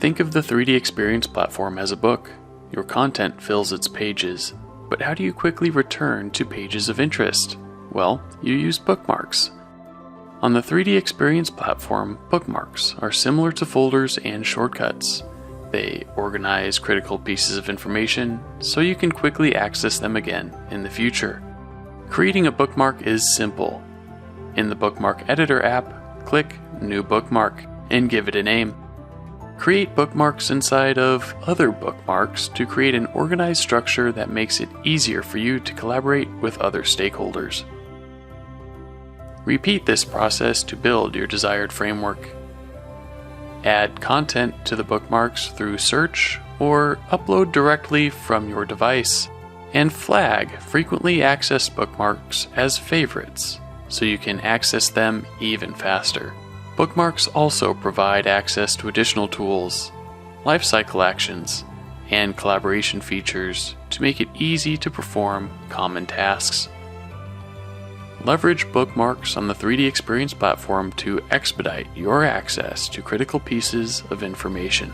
Think of the 3D Experience platform as a book. Your content fills its pages, but how do you quickly return to pages of interest? Well, you use bookmarks. On the 3D Experience platform, bookmarks are similar to folders and shortcuts. They organize critical pieces of information so you can quickly access them again in the future. Creating a bookmark is simple. In the Bookmark Editor app, click New Bookmark and give it a name. Create bookmarks inside of other bookmarks to create an organized structure that makes it easier for you to collaborate with other stakeholders. Repeat this process to build your desired framework. Add content to the bookmarks through search or upload directly from your device, and flag frequently accessed bookmarks as favorites so you can access them even faster. Bookmarks also provide access to additional tools, lifecycle actions, and collaboration features to make it easy to perform common tasks. Leverage bookmarks on the 3D Experience platform to expedite your access to critical pieces of information.